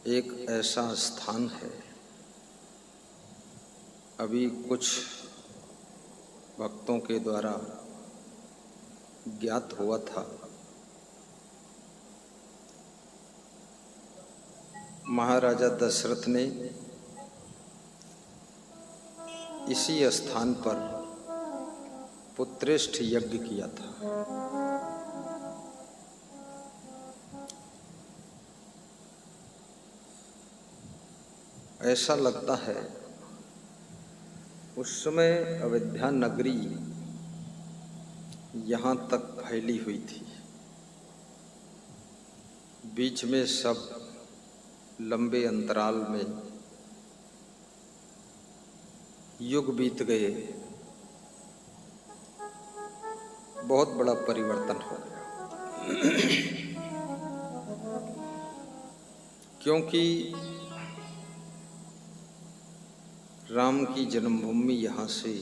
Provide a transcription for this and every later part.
एक ऐसा स्थान है, अभी कुछ भक्तों के द्वारा ज्ञात हुआ था। महाराजा दशरथ ने इसी स्थान पर पुत्रेष्ठ यज्ञ किया था। ऐसा लगता है उस समय अयोध्या नगरी यहाँ तक फैली हुई थी। बीच में सब लंबे अंतराल में युग बीत गए, बहुत बड़ा परिवर्तन हो गया। क्योंकि राम की जन्मभूमि यहाँ से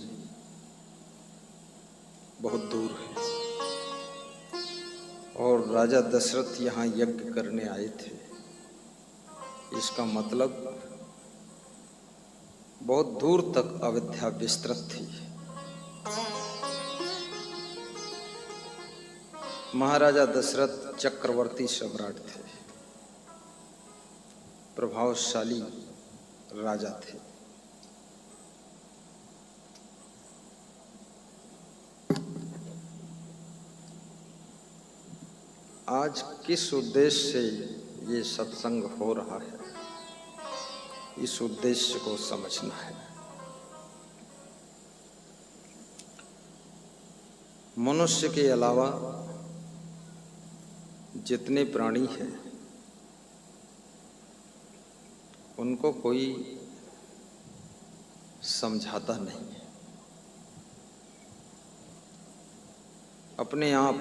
बहुत दूर है और राजा दशरथ यहाँ यज्ञ करने आए थे। इसका मतलब बहुत दूर तक अयोध्या विस्तृत थी। महाराजा दशरथ चक्रवर्ती सम्राट थे, प्रभावशाली राजा थे। आज किस उद्देश्य से ये सत्संग हो रहा है, इस उद्देश्य को समझना है। मनुष्य के अलावा जितने प्राणी हैं उनको कोई समझाता नहीं है। अपने आप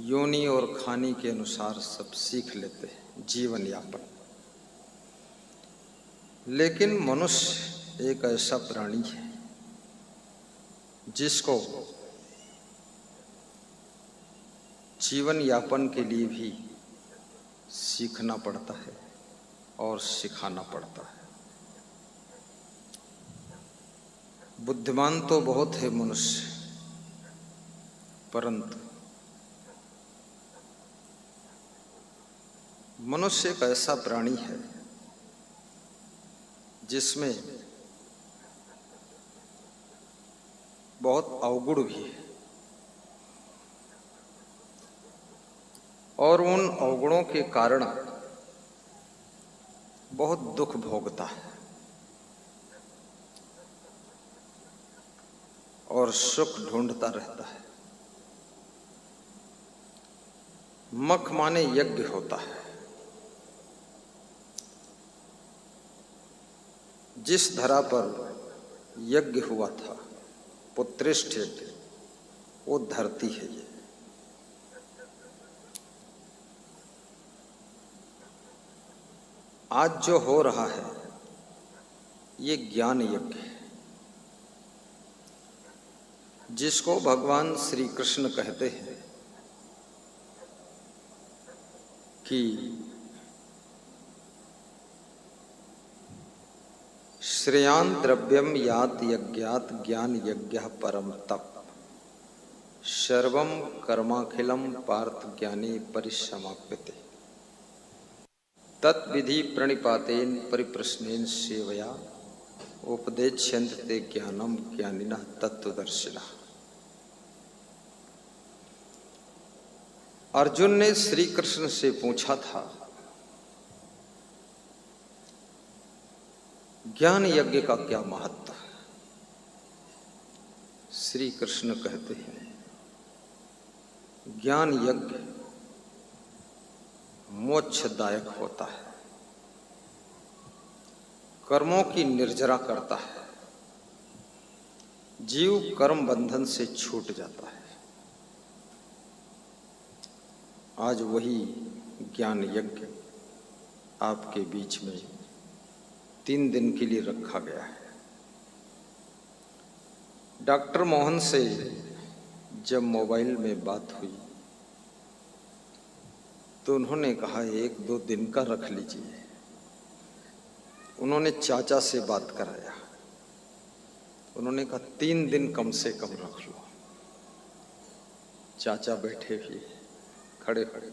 योनि और खानी के अनुसार सब सीख लेते हैं जीवन यापन। लेकिन मनुष्य एक ऐसा प्राणी है जिसको जीवन यापन के लिए भी सीखना पड़ता है और सिखाना पड़ता है। बुद्धिमान तो बहुत है मनुष्य, परंतु मनुष्य एक ऐसा प्राणी है जिसमें बहुत अवगुण भी है और उन अवगुणों के कारण बहुत दुख भोगता है और सुख ढूंढता रहता है। मख माने यज्ञ होता है। जिस धरा पर यज्ञ हुआ था पुत्रेष्ठ यज्ञ, वो धरती है। ये आज जो हो रहा है ये ज्ञान यज्ञ है, जिसको भगवान श्री कृष्ण कहते हैं कि श्रेयान द्रव्यम यात यज्ञात ज्ञान यज्ञ परम तप सर्वम कर्माखिलम पार्थ ज्ञाने परिसमाप्यते तत्विधि प्रणिपातेन परिप्रश्नेन सेवया उपदेक्ष्यन्ते ज्ञानम ज्ञानिनः तत्वदर्शिनः। अर्जुन ने श्री कृष्ण से पूछा था ज्ञान यज्ञ का क्या महत्व है। श्री कृष्ण कहते हैं ज्ञान यज्ञ मोक्षदायक होता है, कर्मों की निर्जरा करता है, जीव कर्म बंधन से छूट जाता है। आज वही ज्ञान यज्ञ आपके बीच में 3 दिन के लिए रखा गया है। डॉक्टर मोहन से जब मोबाइल में बात हुई तो उन्होंने कहा 1-2 दिन का रख लीजिए। उन्होंने चाचा से बात कराया, उन्होंने कहा 3 दिन कम से कम रख लो। चाचा बैठे भी खड़े खड़े